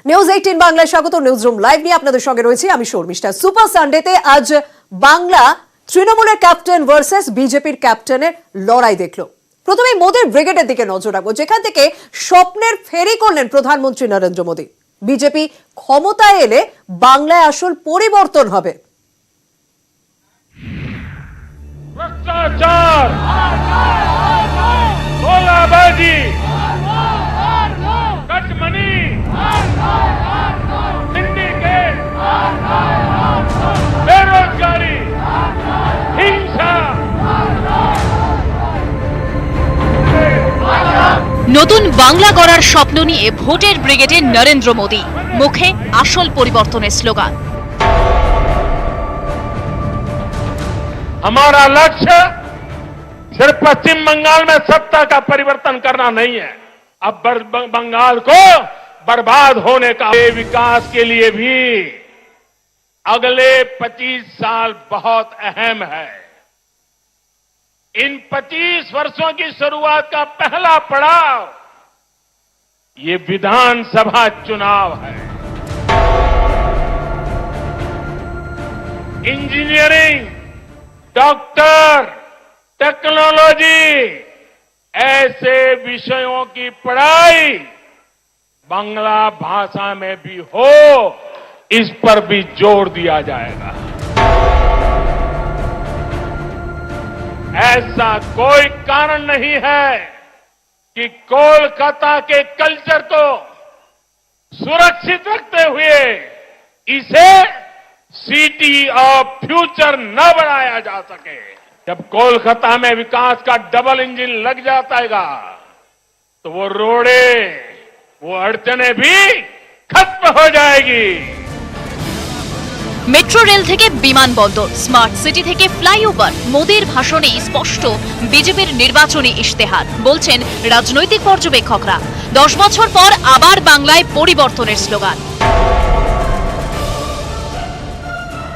News 18 বাংলায় স্বাগত। Newsroom live নিয়ে আপনাদের সঙ্গে রয়েছে আমি শর্মিষ্ঠা। সুপার সানডেতে আজ বাংলা তৃণমূলের ক্যাপ্টেন ভার্সেস বিজেপির ক্যাপ্টেনের লড়াই দেখলো। প্রথমে মোদীর ব্রিগেডের দিকে নজর রাখবো, যেখান থেকে স্বপ্নের ফেরি করলেন প্রধানমন্ত্রী নরেন্দ্র মোদী। বিজেপি ক্ষমতায় এলে বাংলায় আসল পরিবর্তন হবে। भ्रष्टाचार, गोलाबाजी, कटमनी, सिंडिकेट, बेरोजगारी, हिंसा। নতুন বাংলা গড়ার স্বপ্ন নিয়ে ভোটের ব্রিগেডে নরেন্দ্র মোদী, মুখে আসল পরিবর্তনের স্লোগান। हमारा लक्ष्य सिर्फ पश्चिम बंगाल में सत्ता का परिवर्तन करना नहीं है, अब बंगाल को बर्बाद होने का विकास के लिए भी अगले 25 साल बहुत अहम है। इन 25 वर्षों की शुरुआत का पहला पड़ाव ये विधानसभा चुनाव है। इंजीनियरिंग, डॉक्टर, टेक्नोलॉजी ऐसे विषयों की पढ़ाई बांग्ला भाषा में भी हो, इस पर भी जोर दिया जाएगा। ऐसा कोई कारण नहीं है कि कोलकाता के कल्चर को सुरक्षित रखते हुए इसे सिटी ऑफ फ्यूचर न बनाया जा सके। जब कोलकाता में विकास का डबल इंजन लग जाएगा तो वो रोड़े, वो अड़चने भी खत्म हो जाएगी। মেট্রো রেল থেকে বিমানবন্দর, স্মার্ট সিটি থেকে ফ্লাইওভার, মোদীর ভাষণেই স্পষ্ট বিজেপির নির্বাচনী ইশতেহার। বলছেন রাজনৈতিক পর্যবেক্ষকরা, 10 বছর পর আবার বাংলায় পরিবর্তনের স্লোগান।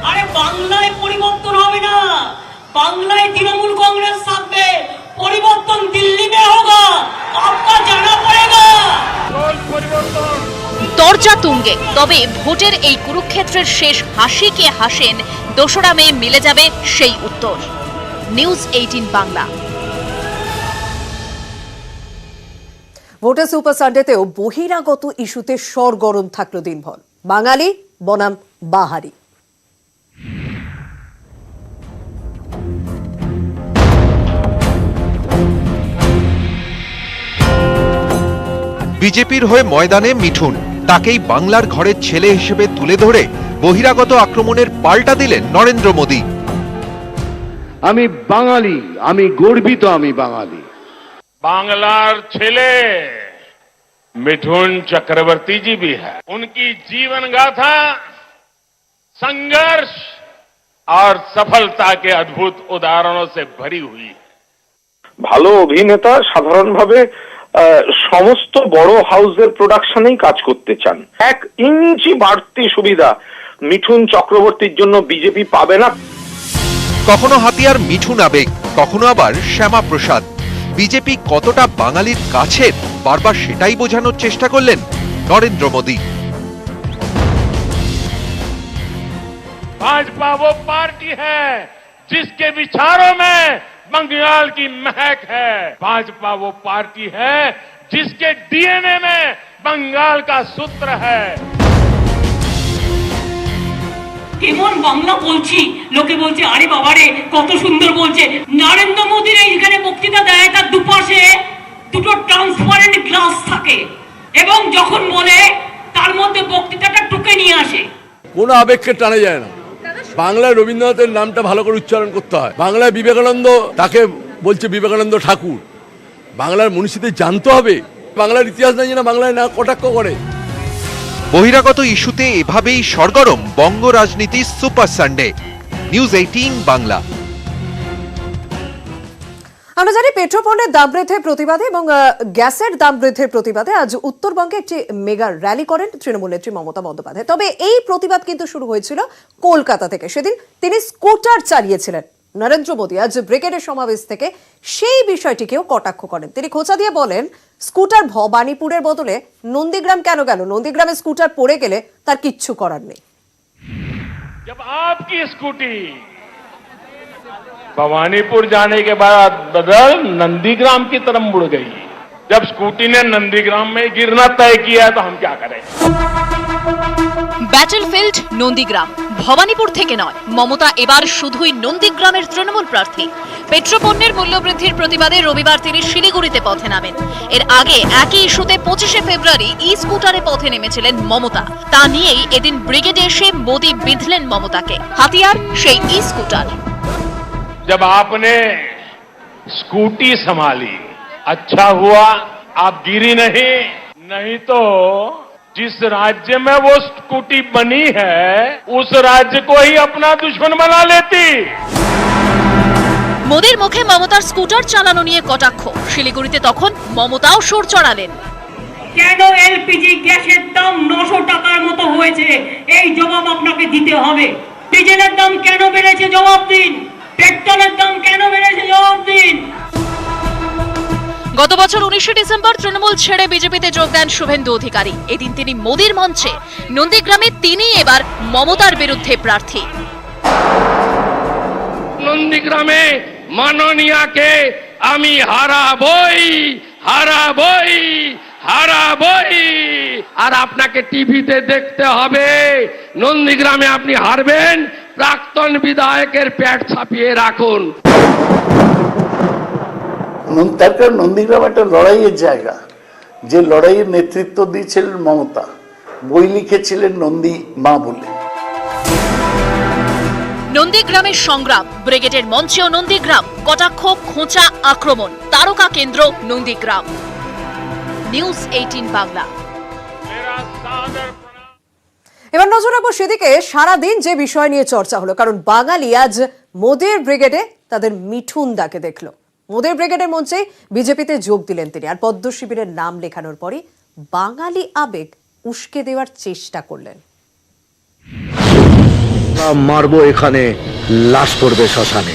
আরে বাংলায় পরিবর্তন হবে না, বাংলায় তৃণমূল कांग्रेस থাকবে। পরিবর্তন দিল্লি में होगा, आपका जाना पड़ेगा। দরজা তুঙ্গে। তবে ভোটের এই কুরুক্ষেত্রের শেষ হাসি কে হাসেন 2রা মে মিলে যাবে সেই উত্তর। নিউজ 18 বাংলা। ভোটের সুপার সানডেতেও বহিরাগত ইস্যুতে সরগরম থাকলো দিনভর। বাঙালি বনাম বাহারি। বিজেপির হয়ে ময়দানে মিঠুন, তাকেই বাংলার ঘরের ছেলে হিসেবে তুলে ধরে বহিরাগত আক্রমণের পাল্টা দিলেন নরেন্দ্র মোদী। আমি বাঙালি, আমি গর্বিত, আমি বাঙালি। बांग्लार छेले मिठुन चक्रवर्ती जी भी है। उनकी जीवन गाथा संघर्ष और सफलता के अद्भुत उदाहरणों से भरी हुई है। ভালো অভিনেতা সাধারণভাবে সমস্ত বড় হাউসের প্রোডাকশনেই কাজ করতে চান। 1 ইঞ্চি বাড়তি সুবিধা মিঠুন চক্রবর্তীর জন্য বিজেপি পাবে না। কখনো হাতিয়ার মিঠুন আবেগ, কখনো আবার শ্যামা প্রসাদ। বিজেপি কতটা বাঙালির কাছের, বারবার সেটাই বোঝানোর চেষ্টা করলেন নরেন্দ্র মোদী। भाजपा वो पार्टी है जिसके विचारों में बंगाल की महक है। भाजपा वो पार्टी है जिसके डीएनए में बंगाल का सूत्र है। কেমন বাংলা বলছি, লোকে বলছে আরে বাবারে কত সুন্দর বলছে। নরেন্দ্র মোদীর এইখানে বক্তৃতা দেয়, তার দুপাশে দুটো ট্রান্সপারেন্ট গ্লাস থাকে এবং যখন বলে তার মধ্যে বক্তৃতাটা টুকে নিয়ে আসে। কোনো আবেগকে টানা যায় না। বাংলায় রবীন্দ্রনাথের নামটা ভালো করে উচ্চারণ করতে হয়। বাংলায় বিবেকানন্দ, তাকে বলছে বিবেকানন্দ ঠাকুর। বাংলার মনীষীদের জানতে হবে। বাংলার ইতিহাস না জানা বাংলায় না কটাক্ষ করে। বহিরাগত ইস্যুতে এভাবেই সরগরম বঙ্গ রাজনীতি সুপার সানডে। নিউজ 18 বাংলা। আমরা জানি পেট্রোপণ্যের দাম বৃদ্ধির প্রতিবাদে এবং গ্যাসের দাম বৃদ্ধির প্রতিবাদে আজ উত্তরবঙ্গে একটি মেগা র্যালি করেন তৃণমূল নেত্রী মমতা বন্দ্যোপাধ্যায়। তবে এই প্রতিবাদ কিন্তু শুরু হয়েছিল কলকাতা থেকে। সেদিন তিনি স্কুটার চালিয়েছিলেন। নরেন্দ্র মোদী আজ ব্রিগেডের সমাবেশ থেকে সেই বিষয়টিকেও কটাক্ষ করেন। তিনি খোঁচা দিয়ে বলেন, স্কুটার ভবানীপুরের বদলে নন্দীগ্রাম কেন গেল? নন্দীগ্রামে স্কুটার পড়ে গেলে তার কিচ্ছু করার নেই। जब आपकी स्कूटी भवानीपुर जाने के बाद बदल नंदीग्राम की तरफ मुड़ गई, जब स्कूटी ने नंदीग्राम में गिरना तय किया है तो हम क्या करें? ব্যাটলফিল্ড নন্দীগ্রাম, ভবানীপুর থেকে নয়। মমতা এবার শুধুই নন্দীগ্রামের তৃণমূল প্রার্থী। পেট্রোপণ্যের মূল্যবৃদ্ধির প্রতিবাদে রবিবার তিনি শিলিগুড়িতে পথে নামেন। এর আগে একই ইস্যুতে 25শে ফেব্রুয়ারি ই স্কুটারে পথে নেমেছিলেন মমতা। তা নিয়েই এদিন ব্রিগেডে এসে মোদী বিঁধলেন মমতাকে। হাতিয়ার সেই ই স্কুটার। जब आपने स्कूटी संभाली, अच्छा हुआ आप गिरी नहीं तो जिस राज्य में वो स्कूटी बनी है उस राज्य को ही अपना दुश्मन बना लेती। মোদীর মুখে মমতার স্কুটার চালানো নিয়ে কটাক্ষ। শিলিগুড়িতে তখন মমতাও সুর চড়ালেন। কেন এলপিজি গ্যাসের দাম 900 টাকার মতো হয়েছে, এই জবাব আপনাকে দিতে হবে। ডিজেলের দাম কেন বেড়েছে জবাব দিন। পেট্রোলের দাম কেন বেড়েছে জবাব দিন। গত বছর 19শে ডিসেম্বর তৃণমূল ছেড়ে বিজেপিতে যোগ দেন শুভেন্দু অধিকারী। এদিন তিনি মোদীর মঞ্চে। নন্দীগ্রামে তিনি এবার মমতার বিরুদ্ধে প্রার্থী। নন্দীগ্রামে মাননীয়াকে আমি হারাবই, আর আপনাকে টিভিতে দেখতে হবে। নন্দীগ্রামে আপনি হারবেন, প্রাক্তন বিধায়কের পেট ছাপিয়ে রাখুন। তার কারণ নন্দীগ্রাম একটা লড়াইয়ের জায়গা, যে লড়াইয়ের নেতৃত্ব দিয়েছিলেন মমতা, বই লিখেছিলেন নন্দী মা বলে। নন্দীগ্রামের সংগ্রাম, ব্রিগেডের মঞ্চেও নন্দীগ্রাম, কটাক্ষ, খোঁচা, আক্রমণ, তারকা কেন্দ্র নন্দীগ্রাম। নিউজ 18 বাংলা। এবার নজর রাখবো সেদিকে। সারাদিন যে বিষয় নিয়ে চর্চা হলো, কারণ বাঙালি আজ মোদীর ব্রিগেডে তাদের মিঠুন দাকে দেখলো। মোদীর ব্রিগেডের মঞ্চে বিজেপিতে যোগ দিলেন তিনি, আর পদ্ম শিবিরের নাম লেখানোর পরই বাঙালি আবেগ উস্কে দেওয়ার চেষ্টা করলেন। মারবো এখানে, লাশ পড়বে শ্মশানে।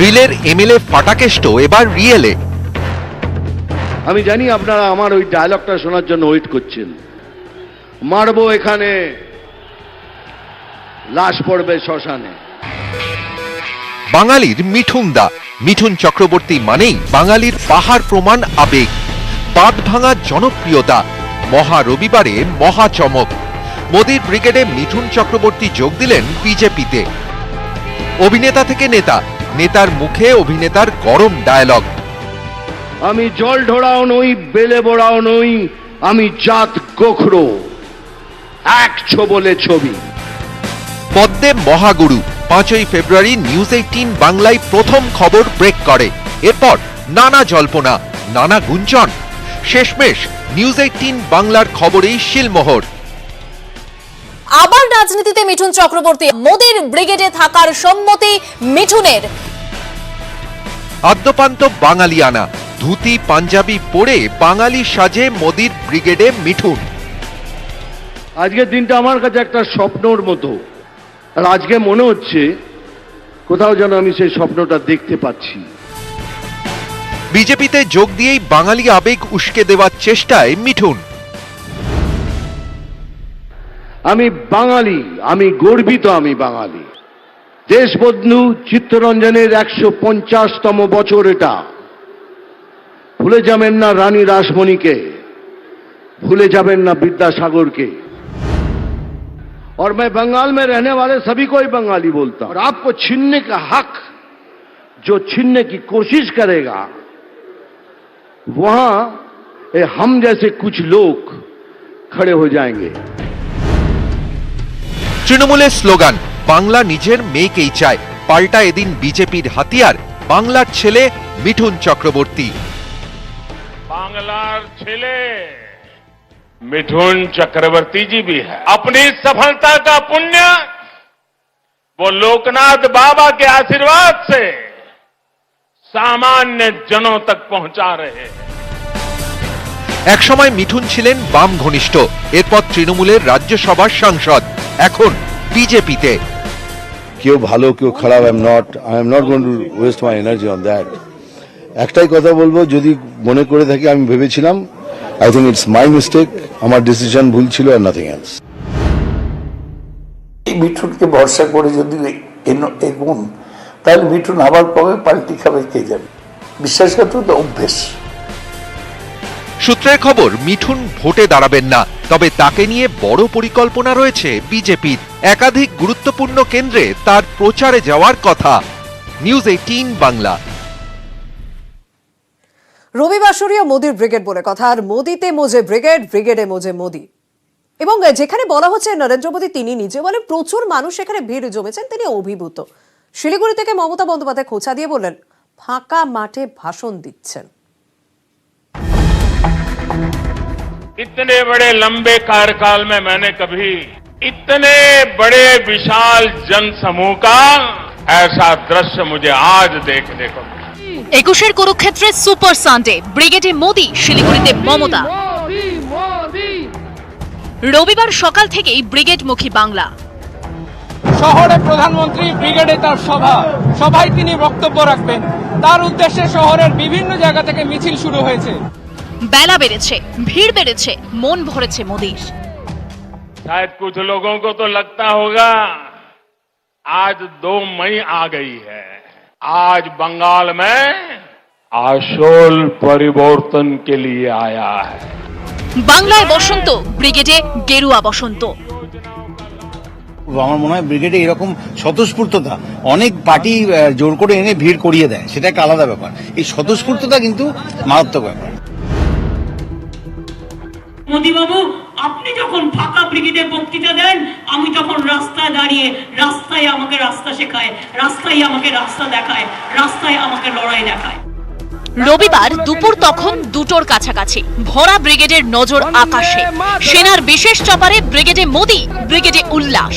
রিলের এমএলএ ফাটাকেষ্ট এবার রিয়েলে। আমি জানি আপনারা আমার ওই ডায়লগটা শোনার জন্য ওয়েট করছেন। মারবো এখানে, লাশ পড়বে শ্মশানে। বাঙালির মিঠুন দা, মিঠুন চক্রবর্তী মানেই বাঙালির পাহাড় প্রমাণ আবেগ, বাঁধ ভাঙা জনপ্রিয়তা, মহা রবিবারে মহা চমক। মোদীর ব্রিগেডে মিঠুন চক্রবর্তী যোগ দিলেন বিজেপিতে। অভিনেতা থেকে নেতা, নেতার মুখে অভিনেতার গরম ডায়লগ। আমি জল ঢোড়াও নই, বেলে বোড়াও নই, আমি জাত গোখরো, এক বলে ছবি। পদ্মে মহাগুরু 5ই ফেব্রুয়ারি নিউজ 18 বাংলায় প্রথম খবর ব্রেক করে। এরপর নানা জল্পনা, নানা গুঞ্জন, শেষমেশ নিউজ 18 বাংলার খবরেই শিলমোহর। আবার রাজনীতিতে মিঠুন চক্রবর্তী, মোদীর ব্রিগেডে থাকার সম্মতি মিঠুনের। আদ্যপান্ত বাঙালিয়ানা, ধুতি পাঞ্জাবি পরে বাঙালি সাজে মোদীর ব্রিগেডে মিঠুন। আজকের দিনটা আমার কাছে একটা স্বপ্নর মতো, আর আজকে মনে হচ্ছে কোথাও যেন আমি সেই স্বপ্নটা দেখতে পাচ্ছি। বিজেপিতে যোগ দিয়েই বাঙালি আবেগ উস্কে দেওয়ার চেষ্টায় মিঠুন। আমি বাঙালি, আমি গর্বিত, আমি বাঙালি। দেশবন্ধু চিত্তরঞ্জনের 150তম বছর এটা। ভুলে যাবেন না রানী রাসমণিকে, ভুলে যাবেন না विद्यासागर और मैं बंगाल में रहने वाले सभी को ही बंगाली बोलता हूं। और आपको छीनने का हक जो छीनने की कोशिश करेगा, वहां हम जैसे कुछ लोग खड़े हो जाएंगे। তৃণমূলের স্লোগান বাংলা নিজের মেয়েকেই চায়, পাল্টা এদিন বিজেপির হাতিয়ার বাংলার ছেলে মিঠুন চক্রবর্তী। बांग्लार छिले मिठुन चक्रवर्ती जी भी है। अपनी सफलता का पुण्य वो लोकनाथ बाबा के आशीर्वाद से सामान्य जनों तक पहुंचा रहे हैं। একসময় মিঠুন ছিলেন বাম ঘনিষ্ঠ, এরপর তৃণমূলের রাজ্যসভার সাংসদ, এখন বিজেপিতে। কেউ ভালো কেউ খারাপ, I am not going to West my energy on that. একটাই কথা বলবো, যদি মনে করে থাকি আমি ভেবেছিলাম, I think it's my mistake, আমার ডিসিশন ভুল ছিল আর নাথিং এলস। এই মিঠুনকে ভরসা করে যদি এগোন, তাহলে মিঠুন আবার কবে পাল্টি খাবে কে জানে। বিশ্বাসঘাতকতা অভ্যেস। সূত্রের খবর, মিঠুন ভোটে দাঁড়াবেন না, তবে তাকে নিয়ে বড় পরিকল্পনা রয়েছে বিজেপির। একাধিক গুরুত্বপূর্ণ কেন্দ্রে তার প্রচারে যাওয়ার কথা। নিউজ 18 বাংলা। রবিবাসরীয় মোদির ব্রিগেড বলে কথা, আর মোদিতে মোজে ব্রিগেড, ব্রিগেডে মোজে মোদি। এবং যেখানে বলা হচ্ছে নরেন্দ্র মোদী তিনি নিজে বলেন প্রচুর মানুষ এখানে ভিড় জমেছেন, তিনি অভিভূত। শিলিগুড়ি থেকে মমতা বন্দ্যোপাধ্যায় খোঁচা দিয়ে বললেন ফাঁকা মাঠে ভাষণ দিচ্ছেন। इतने बड़े लंबे कार्यकाल में मैंने कभी इतने बड़े विशाल जनसमूह का ऐसा दृश्य मुझे आज देखने को मिला। 21 কুরুক্ষেত্রে সুপার সানডে, ব্রিগেডে মোদি, শিলিগুড়িতে মমতা। রবিবার সকাল থেকেই ব্রিগেডমুখী বাংলা। শহরে প্রধানমন্ত্রী, ব্রিগেডে তার সভায় তিনি বক্তব্য রাখবেন। তার উদ্দেশ্যে শহরের বিভিন্ন জায়গা থেকে মিছিল শুরু হয়েছে। বেলা বেড়েছে, ভিড় বেড়েছে, মন ভরেছে মোদির। शायद कुछ लोगों को तो लगता होगा आज 2 मई आ गई है, आज बंगाल में आशोल परिवर्तन के लिए आया है। বাংলায় বসন্ত, ব্রিগেডে গেরুয়া বসন্ত। আমার মনে হয় ব্রিগেডে এরকম স্বতঃস্ফূর্ততা অনেক পার্টি জোর করে এনে ভিড় করিয়ে দেয়, সেটা একটা আলাদা ব্যাপার। এই স্বতঃস্ফূর্ততা কিন্তু মারাত্মক ব্যাপার। মোদি বাবু, আপনি যখন ফাঁকা ব্রিগেডে বক্তৃতা দেন, আমি তখন রাস্তায় দাঁড়িয়ে, রাস্তায় আমাকে রাস্তা শেখায়, রাস্তায় আমাকে রাস্তা দেখায়, রাস্তায় আমাকে লড়াই দেখায়। রবিবার দুপুর তখন 2টোর কাছাকাছি। ভরা ব্রিগেডের নজর আকাশে। সেনার বিশেষ চপারে ব্রিগেডে মোদি, ব্রিগেডে উল্লাস।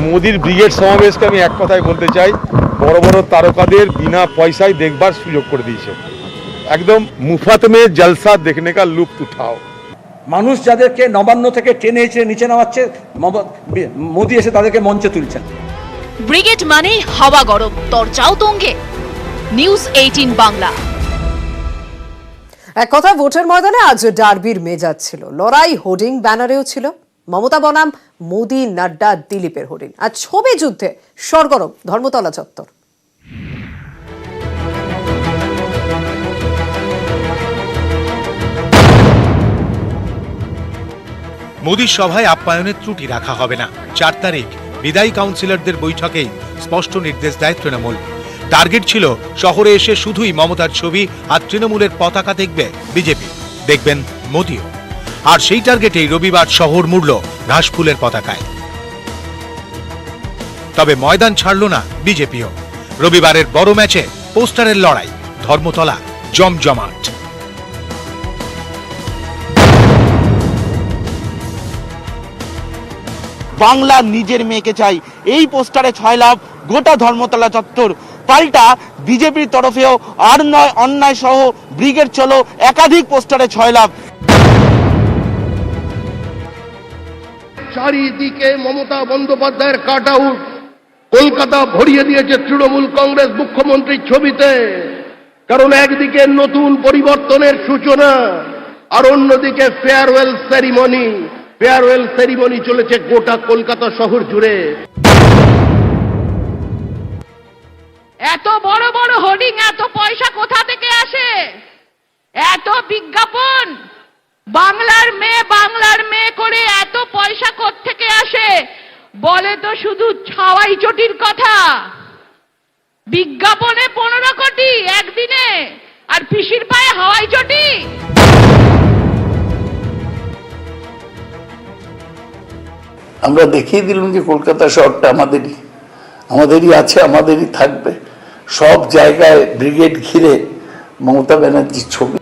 মোদির ব্রিগেড সমাবেশকে আমি এক কথায় বলতে চাই, বড় বড় তারকাদের বিনা পয়সায় দেখবার সুযোগ করে দিয়েছে। একদম মুফত মে জলসা দেখনে কা লুৎফ উঠাও। মানুষ যাদেরকে নবান্ন থেকে টেনে হিচড়ে নিচে নামাচ্ছে, মোদি এসে তাদেরকে মঞ্চে তুলছেন। ব্রিগেড মানেই হাওয়া গরম, তরচাও তুঙ্গে। নিউজ 18 বাংলা। এক কথা, ভোটের ময়দানে আজ ডার্বির মেজাজ ছিল। লড়াই হোর্ডিং ব্যানারেও ছিল মমতা বনাম মোদি, নাড্ডা, দিলীপের হোর্ডিং। আর ছবি যুদ্ধে সরগরম ধর্মতলা চত্বর। মোদির সভায় আপ্যায়নের ত্রুটি রাখা হবে না। 4 তারিখ বিদায়ী কাউন্সিলরদের বৈঠকেই স্পষ্ট নির্দেশ দেয় তৃণমূল। টার্গেট ছিল শহরে এসে শুধুই মমতার ছবি আর তৃণমূলের পতাকা দেখবে বিজেপি, দেখবেন মোদিও। আর সেই টার্গেটেই রবিবার শহর মুড়ল ঘাসফুলের পতাকায়। তবে ময়দান ছাড়ল না বিজেপিও। রবিবারের বড় ম্যাচে পোস্টারের লড়াই, ধর্মতলা জমজমাট। বাংলা নিজের মেয়েকে চাই, এই পোস্টারে 6 লাভ গোটা ধর্মতলা চত্বর। পাল্টা বিজেপির তরফেও আর নয় অন্যায় সহ ব্রিগেড চলো, একাধিক পোস্টারে 6 লাভ। চারিদিকে মমতা বন্দ্যোপাধ্যায়ের কাট আউট, কলকাতা ভরিয়ে দিয়েছে তৃণমূল কংগ্রেস মুখ্যমন্ত্রীর ছবিতে। কারণ একদিকে নতুন পরিবর্তনের সূচনা, আর অন্যদিকে ফেয়ারওয়েল সেরিমনি চলেছে গোটা কলকাতা শহর জুড়ে। এত বড় বড় হোর্ডিং, এত পয়সা কোথা থেকে আসে? এত বিজ্ঞাপন, বাংলার মেয়ে করে এত পয়সা কোত্থেকে আসে? বলে তো শুধু ছাওয়াই চটির কথা। বিজ্ঞাপনে 15 কোটি একদিনে, আর পিসির পায়ে হাওয়াই চটি। আমরা দেখিয়ে দিলাম যে কলকাতা শহরটা আমাদেরই আছে, আমাদেরই থাকবে। সব জায়গায় ব্রিগেড ঘিরে মমতা ব্যানার্জির ছবি।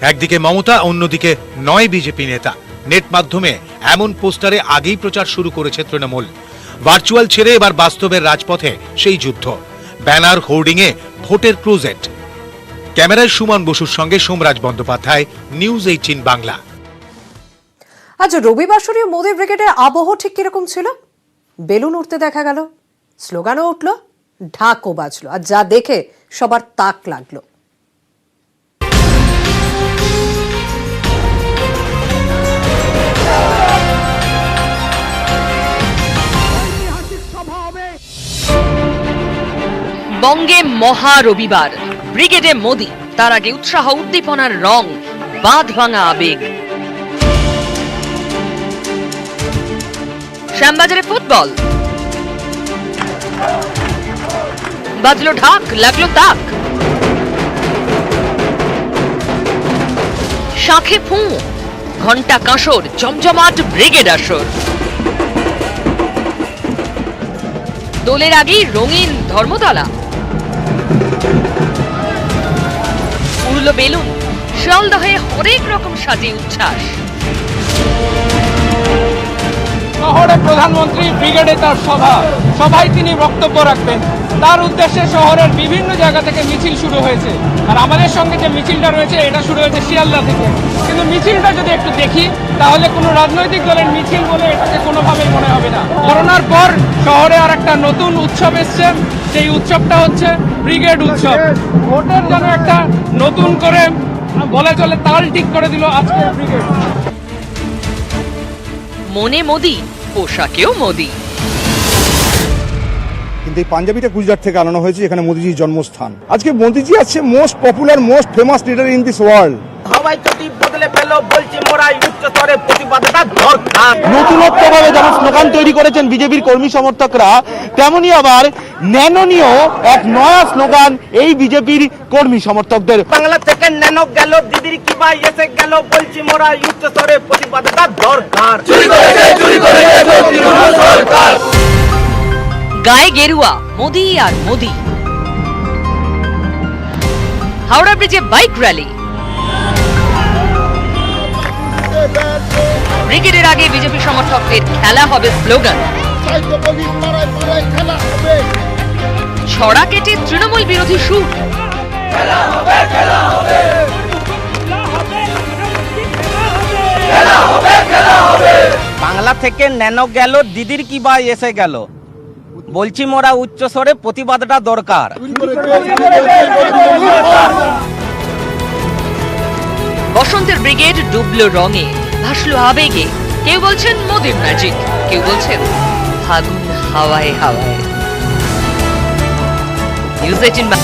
একদিকে মমতা, অন্যদিকে 9 বিজেপি নেতা। নেট মাধ্যমে এমন পোস্টারে আগেই প্রচার শুরু করেছে তৃণমূল। ভার্চুয়াল ছেড়ে এবার বাস্তবের রাজপথে সেই যুদ্ধ। ব্যানার হোর্ডিংয়ে ভোটের ক্লোজেট। ক্যামেরায় সুমন বসুর সঙ্গে সোমরাজ বন্দ্যোপাধ্যায়, নিউজ 18 বাংলা। আজ রবিবাসরীয় মোদী ব্রিগেডের আবহ ঠিক কিরকম ছিল? বেলুন উঠতে দেখা গেল, স্লোগানও উঠলো, ঢাকও বাজলো, আর যা দেখে সবার তাক লাগলো। বঙ্গে মহা রবিবার, ব্রিগেডে মোদি, তার আগে উৎসাহ উদ্দীপনার রং, বাঁধ ভাঙা আবেগ। শ্যামবাজারে ফুটবল, বাজলো ঢাক, লাগলো তাক। শাঁখে ফুঁ, ঘন্টা কাঁসর, জমজমাট ব্রিগেড আসর। দোলের আগেই রঙিন ধর্মতলা, উড়লো বেলুন, শিয়ালদহে হরেক রকম সাজে উচ্ছ্বাস। শহরে প্রধানমন্ত্রী ব্রিগেডে তার সভায় তিনি বক্তব্য রাখবেন। তার উদ্দেশ্যে শহরের বিভিন্ন জায়গা থেকে মিছিল শুরু হয়েছে। আর আমাদের সঙ্গে যে মিছিলটা রয়েছে এটা শুরু হয়েছে শিয়ালদা থেকে। কিন্তু মিছিলটা যদি একটু দেখি তাহলে কোনো রাজনৈতিক দলের মিছিল বলে এটাকে কোনোভাবেই মনে হবে না। করোনার পর শহরে আর একটা নতুন উৎসব এসছে, সেই উৎসবটা হচ্ছে ব্রিগেড উৎসব। ভোটের যেন একটা নতুন করে বলে চলে তাল ঠিক করে দিল আজকের ব্রিগেড। মনে মোদি, পোশাকেও মোদি। কিন্তু এই পাঞ্জাবিটা গুজরাট থেকে আনানো হয়েছে, এখানে মোদিজির জন্মস্থান। আজকে মোদিজি আছে most popular, most famous leader in this world. নতুনত্বভাবে যেমন স্লোগান তৈরি করেছেন বিজেপির কর্মী সমর্থকরা, তেমনি আবার ন্যানোনীয় এক নয়া স্লোগান এই বিজেপির কর্মী সমর্থকদের। বাংলা থেকে ন্যানো গেল, দিদির কি ভাই এসে গেল, বলছি মোরা উচ্চ স্তরে প্রতিবাদটা দরকার। গায়ে গেরুয়া, মোদি আর মোদি। হাওড়া ব্রিজে বাইক র্যালি। ব্রিগেডের আগে বিজেপি সমর্থকদের খেলা হবে স্লোগান। ছড়া কেটে তৃণমূল বিরোধী সুর। বাংলা থেকে ন্যানো গেল, দিদির কি ভাই এসে গেল, বলছি মোরা উচ্চ স্বরে প্রতিবাদটা দরকার। বসন্তের ব্রিগেড ডুবলো রঙে, ভাসলো আবেগে। কেউ বলছেন মোদির ম্যাজিক, কেউ বলছেন ফাগুন হাওয়ায় হাওয়ায়। নিউজ 18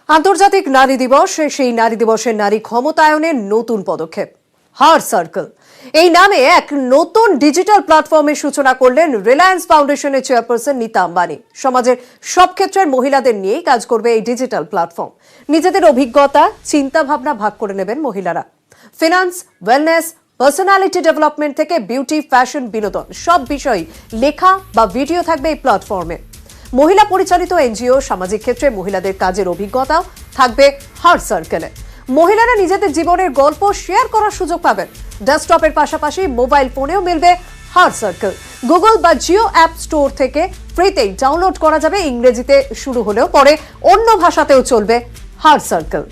আন্তর্জাতিক নারী দিবস, সেই নারী দিবসের নারী ক্ষমতায়নের নতুন পদক্ষেপ হার সার্কেল। এই নামে এক নতুন ডিজিটাল প্ল্যাটফর্মের সূচনা করলেন রিলায়েন্স ফাউন্ডেশনের চেয়ারপারসন নীতা আম্বানি। সমাজের সব ক্ষেত্রের মহিলাদের নিয়েই কাজ করবে এই ডিজিটাল প্ল্যাটফর্ম। নিজেদের অভিজ্ঞতা, চিন্তা ভাবনা ভাগ করে নেবেন মহিলারা। ফিনান্স, ওয়েলনেস, পার্সোনালিটি ডেভেলপমেন্ট থেকে বিউটি, ফ্যাশন, বিনোদন সব বিষয় লেখা বা ভিডিও থাকবে এই প্ল্যাটফর্মে। মহিলা পরিচালিত এনজিও, সামাজিক ক্ষেত্রে মহিলাদের কাজের অভিজ্ঞতাও থাকবে হার সার্কেলে। মহিলারা নিজেদের জীবনের গল্প শেয়ার করার সুযোগ পাবেন। ডেস্কটপের পাশাপাশি মোবাইল ফোনেও মিলবে হার সার্কেল। গুগল বা জিও অ্যাপ স্টোর থেকে ফ্রিতেই ডাউনলোড করা যাবে। ইংরেজিতে শুরু হলেও পরে অন্য ভাষাতেও চলবে হার সার্কেল।